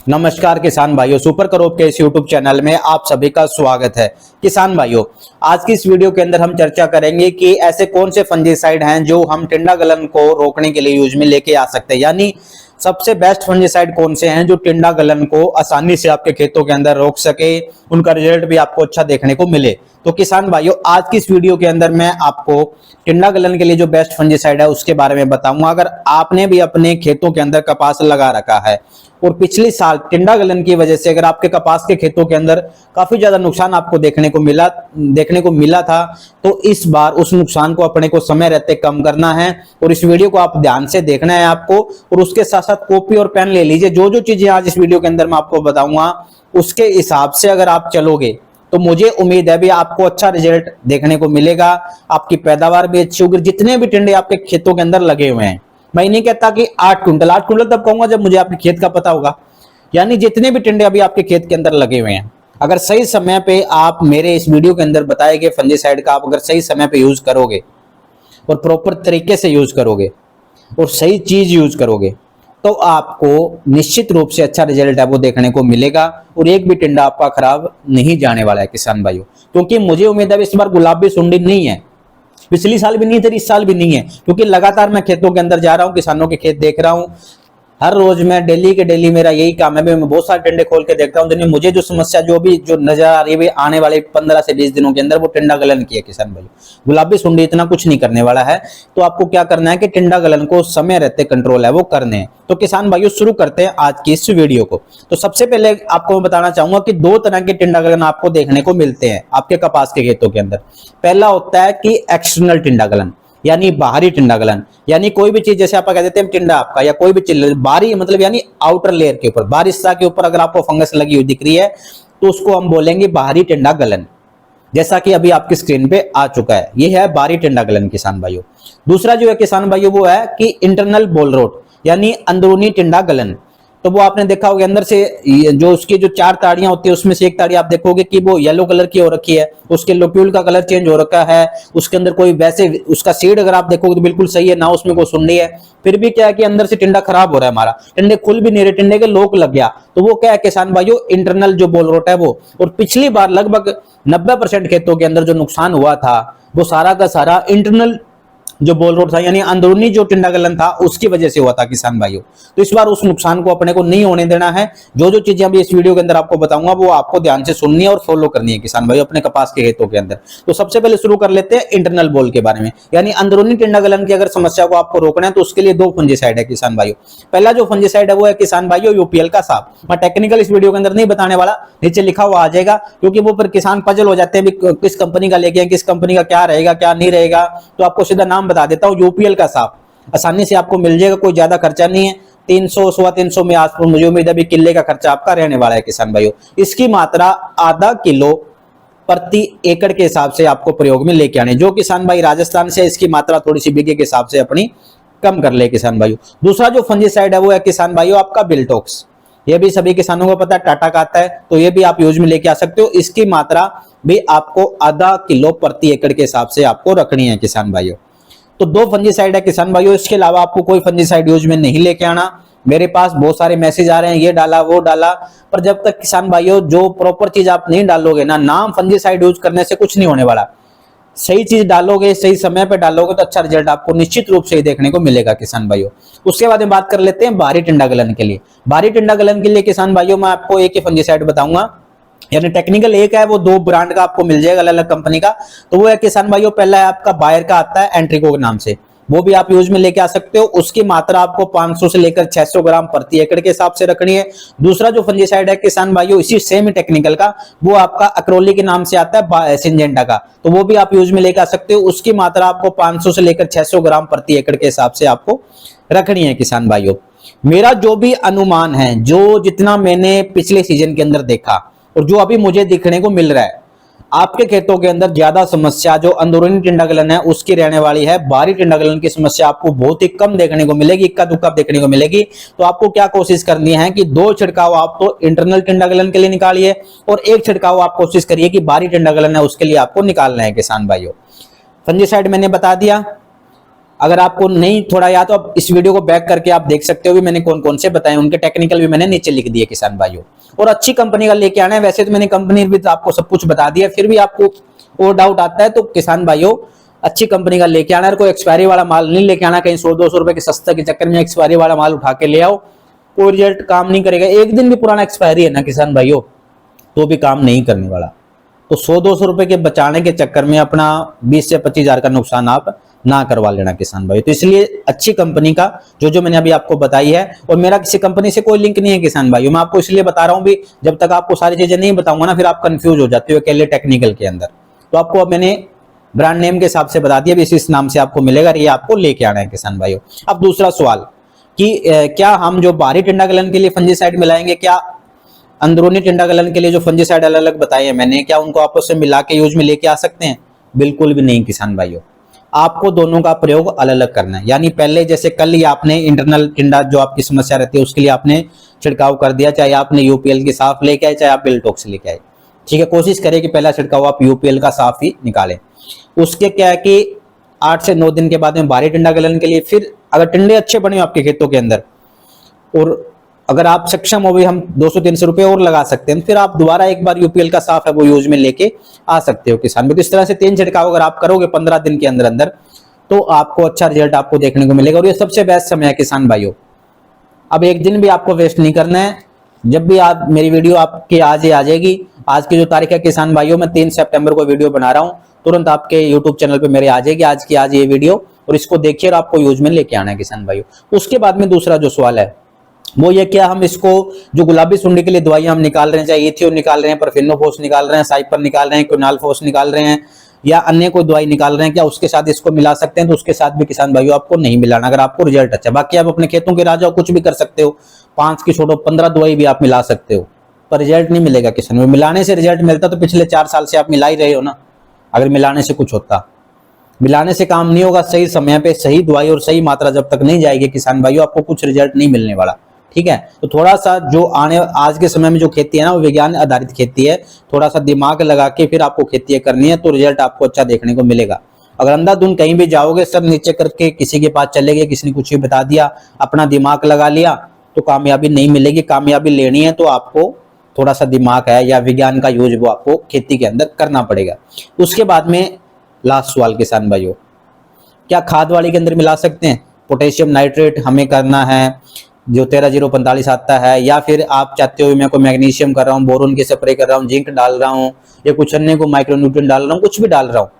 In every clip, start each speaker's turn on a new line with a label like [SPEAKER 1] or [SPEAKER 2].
[SPEAKER 1] नमस्कार किसान भाइयों, सुपर क्रॉप के इस यूट्यूब चैनल में आप सभी का स्वागत है। किसान भाइयों, आज की इस वीडियो के अंदर हम चर्चा करेंगे कि ऐसे कौन से फंजीसाइड हैं जो हम टिंडा गलन को रोकने के लिए यूज में लेके आ सकते हैं। यानी सबसे बेस्ट फंजीसाइड कौन से हैं जो टिंडा गलन को आसानी से आपके खेतों के अंदर रोक सके, उनका रिजल्ट भी आपको अच्छा देखने को मिले। तो किसान भाइयों, आज की इस वीडियो के अंदर मैं आपको टिंडा गलन के लिए जो बेस्ट फंजीसाइड है उसके बारे में बताऊंगा। अगर आपने भी अपने खेतों के अंदर कपास लगा रखा है और पिछले साल टिंडा गलन की वजह से अगर आपके कपास के खेतों के अंदर काफी ज्यादा नुकसान आपको देखने को मिला था, तो इस बार उस नुकसान को अपने को समय रहते कम करना है। और इस वीडियो को आप ध्यान से देखना है आपको, और उसके साथ साथ कॉपी और पेन ले लीजिए। जो जो चीजें आज इस वीडियो के अंदर मैं आपको बताऊंगा उसके हिसाब से अगर आप चलोगे तो मुझे उम्मीद है भी आपको अच्छा रिजल्ट देखने को मिलेगा, आपकी पैदावार भी अच्छी होगी। जितने भी टिंडे आपके खेतों के अंदर लगे हुए हैं, मैं नहीं कहता कि 8 क्विंटल तब कहूंगा जब मुझे आपके खेत का पता होगा। यानी जितने भी टिंडे अभी आपके खेत के अंदर लगे हुए हैं, अगर सही समय पे आप मेरे इस वीडियो के अंदर बताए गए फंजीसाइड का आप अगर सही समय पे यूज करोगे और प्रॉपर तरीके से यूज करोगे और सही चीज यूज करोगे, तो आपको निश्चित रूप से अच्छा रिजल्ट है वो देखने को मिलेगा और एक भी टिंडा आपका खराब नहीं जाने वाला है किसान भाइयों। क्योंकि मुझे उम्मीद है इस बार गुलाबी सुंडी नहीं है, पिछली साल भी नहीं थी, इस साल भी नहीं है। क्योंकि लगातार मैं खेतों के अंदर जा रहा हूं, किसानों के खेत देख रहा हूं। हर रोज मैं डेली के डेली मेरा यही काम है, मैं बहुत सारे टिंडे खोल के देखता हूं। दिन में मुझे जो समस्या जो नजर आ रही है आने वाले 15 से 20 दिनों के अंदर वो टिंडा गलन की है किसान भाई। गुलाबी सुंडी इतना कुछ नहीं करने वाला है। तो आपको क्या करना है कि टिंडा गलन को समय रहते कंट्रोल है वो करने हैं। तो किसान भाइयों, शुरू करते हैं आज की इस वीडियो को। तो सबसे पहले आपको मैं बताना चाहूंगा कि दो तरह के टिंडा गलन आपको देखने को मिलते हैं आपके कपास के खेतों के अंदर। पहला होता है कि एक्सटर्नल टिंडा गलन, यानी बाहरी टिंडा गलन। यानी कोई भी चीज, जैसे आप कह देते हैं टिंडा आपका या कोई भी चीज बाहरी, मतलब यानी आउटर लेयर के ऊपर, बाहरी हिस्सा के ऊपर अगर आपको फंगस लगी हुई दिख रही है तो उसको हम बोलेंगे बाहरी टिंडा गलन। जैसा कि अभी आपकी स्क्रीन पे आ चुका है, ये है बाहरी टिंडा गलन किसान भाइयों। दूसरा जो है किसान भाइयों वो है कि इंटरनल बोल रोट, यानी अंदरूनी टिंडा गलन। तो वो आपने देखा होगा अंदर से जो उसकी जो 4 ताड़ियां होती है उसमें से एक ताड़ी आप देखोगे कि वो येलो कलर की हो रखी है, उसके लोप्यूल का कलर चेंज हो रखा है, उसके अंदर कोई वैसे उसका सीड अगर आप देखोगे तो बिल्कुल सही है ना, उसमें कोई सुंडी है। फिर भी क्या है कि अंदर से टिंडा खराब हो रहा है, हमारा टिंडे खुल भी नहीं रहे, टिंडे के लोक लग गया। तो वो क्या है किसान भाइयों, इंटरनल जो बोल रोट है वो। और पिछली बार लगभग 90% खेतों के अंदर जो नुकसान हुआ था वो सारा का सारा इंटरनल जो बोल रोड था, यानी अंदरूनी जो टिंडा गलन था उसकी वजह से हुआ था किसान भाइयों। तो इस बार उस नुकसान को अपने को नहीं होने देना है। जो जो चीजें अभी इस वीडियो के अंदर आपको बताऊंगा वो आपको ध्यान से सुननी है और फॉलो करनी है किसान भाइयों अपने कपास के खेतों के अंदर। तो सबसे पहले शुरू कर लेते हैं इंटरनल बोल के बारे में, यानी अंदरूनी टिंडा गलन की अगर समस्या को आपको रोकना है तो उसके लिए 2 फंजीसाइड है किसान भाइयों। पहला जो फंजीसाइड है वो है किसान भाइयों यूपीएल का साफ। मैं टेक्निकल इस वीडियो के अंदर नहीं बताने वाला, नीचे लिखा हुआ आ जाएगा, क्योंकि वो पर किसान पजल हो जाते हैं किस कंपनी का लेके, किस कंपनी का क्या रहेगा क्या नहीं रहेगा। तो आपको सीधा नाम बता देता हूँ, यूपीएल का साफ आसानी से आपको मिल जाएगा, कोई ज्यादा खर्चा नहीं है। 300 सवा 300 में आसपास मुझे उम्मीद है किले का खर्चा आपका रहने वाला है किसान भाइयों। इसकी मात्रा आधा किलो प्रति एकड़ के हिसाब से आपको प्रयोग में लेके आने। जो किसान भाई राजस्थान से, इसकी मात्रा थोड़ी सी बीघे के हिसाब से अपनी कम कर ले किसान भाइयों। दूसरा जो फंजीसाइड है वो है किसान भाइयों आपका बिल्टॉक्स। ये भी सभी किसानों को पता है, टाटा का आता है, तो ये भी आप यूज में लेके आ सकते हो। इसकी मात्रा भी आपको आधा किलो प्रति एकड़ के हिसाब से आपको रखनी है किसान भाइयों। तो 2 फंजीसाइड है किसान भाइयों, इसके अलावा आपको कोई फंजीसाइड यूज में नहीं लेके आना। मेरे पास बहुत सारे मैसेज आ रहे हैं ये डाला वो डाला, पर जब तक किसान भाइयों जो प्रॉपर चीज आप नहीं डालोगे ना, नाम फंजीसाइड यूज करने से कुछ नहीं होने वाला। सही चीज डालोगे, सही समय पे डालोगे तो अच्छा रिजल्ट आपको निश्चित रूप से देखने को मिलेगा किसान भाइयों। उसके बाद में बात कर लेते हैं बाहरी टिंडा गलन के लिए। बाहरी टिंडा गलन के लिए किसान भाइयों मैं आपको एक ही फंजीसाइड बताऊंगा, यानी टेक्निकल एक है, वो 2 ब्रांड का आपको मिल जाएगा अलग अलग कंपनी का। तो वो है किसान भाइयों, पहला है आपका बायर का आता है एंट्रिको के नाम से, वो भी आप यूज में लेके आ सकते हो। उसकी मात्रा आपको 500 से लेकर 600 ग्राम प्रति एकड़ के हिसाब से रखनी है। दूसरा जो फंजीसाइड है किसान भाइयों इसी सेम ही टेक्निकल का, वो आपका अक्रोली के नाम से आता है सिंजेंटा का, तो वो भी आप यूज में लेके आ सकते हो। उसकी मात्रा आपको 500 से लेकर 600 ग्राम प्रति एकड़ के हिसाब से आपको रखनी है किसान भाइयों। मेरा जो भी अनुमान है, जो जितना मैंने पिछले सीजन के अंदर देखा और जो अभी मुझे दिखने को मिल रहा है, आपके खेतों के अंदर ज्यादा समस्या जो अंदरूनी टिंडा गलन है उसकी रहने वाली है। बाहरी टिंडा गलन की समस्या आपको बहुत ही कम देखने को मिलेगी, इक्का दुक्का देखने को मिलेगी। तो आपको क्या कोशिश करनी है कि 2 छिड़काव आप तो इंटरनल टिंडा गलन के लिए निकालिए और 1 छिड़काव आप कोशिश करिए कि बाहरी टिंडा गलन है उसके लिए आपको निकालना है किसान भाइयों। फंजीसाइड मैंने बता दिया, अगर आपको नहीं थोड़ा याद तो आप इस वीडियो को बैक करके आप देख सकते हो भी मैंने कौन कौन से बताए, उनके टेक्निकल भी मैंने नीचे लिख दिए किसान भाइयों। और अच्छी कंपनी का लेके आना है, वैसे तो मैंने कंपनी भी तो आपको सब कुछ बता दिया, फिर भी आपको और डाउट आता है तो किसान भाइयों अच्छी कंपनी का लेके आना है, कोई एक्सपायरी वाला माल नहीं लेके आना, कहीं 100-200 रुपए के सस्ते के चक्कर में एक्सपायरी वाला माल उठा के ले आओ, कोई रिजल्ट काम नहीं करेगा। एक दिन भी पुराना एक्सपायरी है ना किसान भाइयों तो भी काम नहीं करने वाला। तो 100-200 रुपए के बचाने के चक्कर में अपना 20 से 25 हजार का नुकसान आप ना करवा लेना किसान भाई। तो इसलिए अच्छी कंपनी का जो मैंने अभी आपको बताई है, और मेरा किसी कंपनी से कोई लिंक नहीं है किसान भाई, मैं आपको इसलिए बता रहा हूं भी जब तक आपको सारी चीजें नहीं बताऊंगा ना फिर आप कंफ्यूज हो जाते हो अकेले टेक्निकल के अंदर। तो आपको अब मैंने ब्रांड नेम के हिसाब से बता दिया, इस नाम से आपको मिलेगा, ये आपको लेके आना है किसान भाइयों। अब दूसरा सवाल कि क्या हम जो बाहरी टिंडा गलन के लिए फंजीसाइड मिलाएंगे, क्या अंदरूनी टिंडा गलन के लिए जो फंजीसाइड अलग अलग बताए हैं मैंने, क्या उनको आपस में मिला के यूज में लेके आ सकते हैं? बिल्कुल भी नहीं किसान भाइयों, आपको दोनों का प्रयोग अलग अलग करना है। यानी पहले जैसे कल ही आपने इंटरनल टिंडा जो आपकी समस्या रहती है उसके लिए आपने छिड़काव कर दिया, चाहे आपने यूपीएल की साफ लेके आए चाहे आप बिल्टॉक्स लेके आए, ठीक है। कोशिश करें कि पहला छिड़काव आप यूपीएल का साफ ही निकालें। उसके क्या है कि 8 से 9 दिन के बाद में बाहरी टिंडा गलन के लिए फिर अगर टिंडे अच्छे बने हो आपके खेतों के अंदर और अगर आप सक्षम हो भी हम 200-300 रुपए और लगा सकते हैं, फिर आप दोबारा एक बार यूपीएल का साफ है वो यूज में लेके आ सकते हो किसान भाई। तो इस तरह से 3 छिड़काव अगर आप करोगे 15 दिन के अंदर अंदर तो आपको अच्छा रिजल्ट आपको देखने को मिलेगा, और ये सबसे बेस्ट समय है किसान भाइयों। अब एक दिन भी आपको वेस्ट नहीं करना है, जब भी आप मेरी वीडियो आपकी आज ही आ जाएगी। आज की जो तारीख है किसान भाइयों, मैं 3 सितंबर को वीडियो बना रहा हूँ, तुरंत आपके यूट्यूब चैनल पे मेरे आ जाएगी आज की आज ये वीडियो, और इसको देखिए और आपको यूज में लेके आना है किसान भाइयों। उसके बाद में दूसरा जो सवाल है वो ये, क्या हम इसको जो गुलाबी सुंडी के लिए दवाइयां हम निकाल रहे हैं, चाहे एथियो निकाल रहे हैं, परफिनोफोस निकाल रहे हैं, साइपर निकाल रहे हैं, क्विनालफोस निकाल रहे हैं या अन्य कोई दवाई निकाल रहे हैं, क्या उसके साथ इसको मिला सकते हैं? तो उसके साथ भी किसान भाइयों आपको नहीं मिलाना अगर आपको रिजल्ट अच्छा। बाकी आप अपने खेतों के राजा कुछ भी कर सकते हो, 5 की छोड़ो 15 दवाई भी आप मिला सकते हो, पर रिजल्ट नहीं मिलेगा किसान भाई। मिलाने से रिजल्ट मिलता तो पिछले 4 साल से आप मिला ही रहे हो ना। अगर मिलाने से कुछ होता, मिलाने से काम नहीं होगा। सही समय पे सही दवाई और सही मात्रा जब तक नहीं जाएगी किसान भाइयों आपको कुछ रिजल्ट नहीं मिलने वाला, ठीक है। तो थोड़ा सा जो आज के समय में जो खेती है ना वो विज्ञान आधारित खेती है, थोड़ा सा दिमाग लगा के फिर आपको खेती करनी है तो रिजल्ट आपको अच्छा देखने को मिलेगा। अगर अंधाधुंध कहीं भी जाओगे, सब नीचे करके किसी के पास चले गए, किसी ने कुछ भी बता दिया, अपना दिमाग लगा लिया, तो कामयाबी नहीं मिलेगी। कामयाबी लेनी है तो आपको थोड़ा सा दिमाग है या विज्ञान का यूज वो आपको खेती के अंदर करना पड़ेगा। उसके बाद में लास्ट सवाल किसान भाइयों, क्या खाद वाली के अंदर मिला सकते हैं? पोटेशियम नाइट्रेट हमें करना है जो 13-0-45 आता है, या फिर आप चाहते हो मैं कोई मैग्नीशियम कर रहा हूँ, बोरोन की स्प्रे कर रहा हूँ, जिंक डाल रहा हूँ या कुछ अन्य को माइक्रोन्यूट्रिएंट डाल रहा हूँ, कुछ भी डाल रहा हूँ,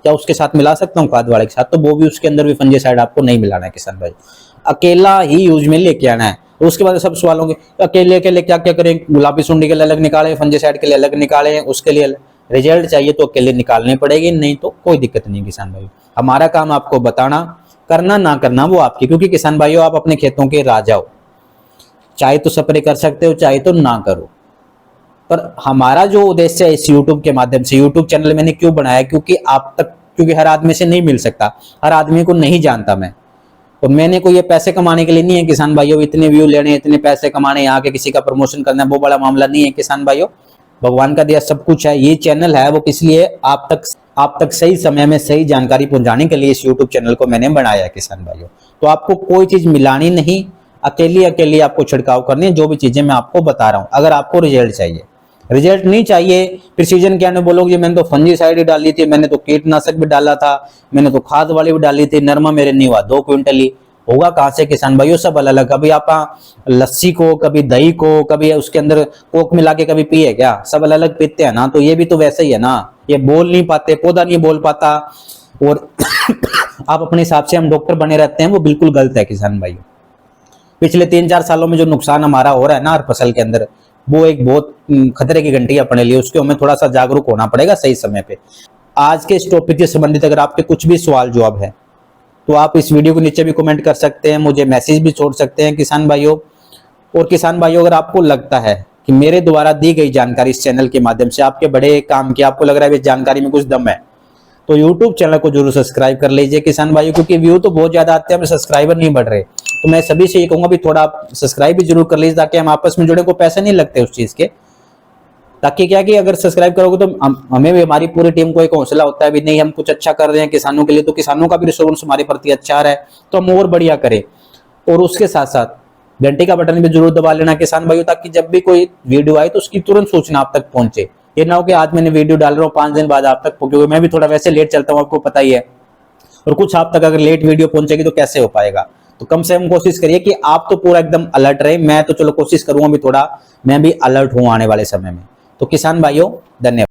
[SPEAKER 1] क्या उसके साथ मिला सकता हूँ खाद वाले के साथ? तो वो भी उसके अंदर भी फंजीसाइड आपको नहीं मिलाना है किसान भाई, अकेला ही यूज में लेके आना है। तो उसके बाद सब सवाल होंगे अकेले अकेले क्या क्या करें, गुलाबी सुंडी के लिए अलग निकालें, फंजीसाइड के लिए अलग निकालें, उसके लिए रिजल्ट चाहिए तो अकेले निकालने पड़ेगी, नहीं तो कोई दिक्कत नहीं किसान भाई। हमारा काम आपको बताना, करना ना करना वो आपकी, क्योंकि किसान भाइयों आप अपने खेतों के राजा हो, चाहे तो स्प्रे कर सकते हो चाहे तो ना करो। पर हमारा जो उद्देश्य है इस यूट्यूब के माध्यम से, यूट्यूब चैनल मैंने क्यों बनाया, क्योंकि आप तक, क्योंकि हर आदमी से नहीं मिल सकता, हर आदमी को नहीं जानता मैं, और मैंने कोई ये पैसे कमाने के लिए नहीं है किसान भाइयों, इतने व्यू लेने, इतने पैसे कमाने, यहाँ के किसी का प्रमोशन करना, वो बड़ा मामला नहीं है किसान भाइयों। भगवान का दिया सब कुछ है, ये चैनल है वो किस लिए, आप तक सही समय में सही जानकारी पहुंचाने के लिए इस यूट्यूब चैनल को मैंने बनाया है किसान भाइयों। तो आपको कोई चीज मिलानी नहीं, अकेली आपको छिड़काव करनी है, जो भी चीजें मैं आपको बता रहा हूं। अगर आपको रिजल्ट चाहिए, रिजल्ट नहीं चाहिए फिर सीजन के आने बोलोगे मैंने तो फंजीसाइड ही डाली थी, मैंने तो कीटनाशक भी डाला था, मैंने तो खाद वाली भी डाली थी, नरमा मेरे नहीं हुआ, 2 क्विंटल ही होगा कहां से किसान भाइयों? सब अलग अलग, कभी आप लस्सी को, कभी दही को, कभी उसके अंदर कोक मिला के कभी पिए क्या? सब अलग अलग पीते हैं ना, तो ये भी तो वैसे ही है ना, ये बोल नहीं पाते, पौधा नहीं बोल पाता, और आप अपने हिसाब से हम डॉक्टर बने रहते हैं, वो बिल्कुल गलत है किसान भाइयों। पिछले 3-4 सालों में जो नुकसान हमारा हो रहा है ना हर फसल के अंदर, वो एक बहुत खतरे की घंटी अपने लिए, उसके हमें थोड़ा सा जागरूक होना पड़ेगा सही समय पे। आज के इस टॉपिक से संबंधित अगर आपके कुछ भी सवाल जवाब है तो आप इस वीडियो के नीचे भी कमेंट कर सकते हैं, मुझे मैसेज भी छोड़ सकते हैं किसान भाइयों। और किसान भाइयों अगर आपको लगता है कि मेरे द्वारा दी गई जानकारी इस चैनल के माध्यम से आपके बड़े काम की, आपको लग रहा है इस जानकारी में कुछ दम है, तो यूट्यूब चैनल को जरूर सब्सक्राइब कर लीजिए किसान भाइयों, क्योंकि व्यू तो बहुत ज्यादा आते हैं, हमें सब्सक्राइबर नहीं बढ़ रहे। तो मैं सभी से ये कहूंगा भी थोड़ा आप सब्सक्राइब भी जरूर कर लीजिए, ताकि हम आपस में जुड़े, को पैसे नहीं लगते उस चीज के, ताकि क्या कि अगर सब्सक्राइब करोगे तो हमें भी, हमारी पूरी टीम को एक हौसला होता है भी नहीं हम कुछ अच्छा कर रहे हैं किसानों के लिए, तो किसानों का भी रिस्पॉन्स हमारे प्रति अच्छा रहा है तो हम और बढ़िया करें। और उसके साथ साथ घंटी का बटन भी जरूर दबा लेना किसान भाइयों, ताकि जब भी कोई वीडियो आए तो उसकी तुरंत सूचना आप तक पहुंचे। ये ना हो कि आज मैंने वीडियो डाल रहा हूँ 5 दिन बाद आप तक, क्योंकि मैं भी थोड़ा वैसे लेट चलता हूँ आपको पता ही है, और कुछ आप तक अगर लेट वीडियो पहुंचेगी तो कैसे हो पाएगा। तो कम से कम कोशिश करिए कि आप तो पूरा एकदम अलर्ट रहे। मैं तो चलो कोशिश करूंगा भी थोड़ा मैं भी अलर्ट हूं आने वाले समय में। तो किसान भाइयों धन्यवाद।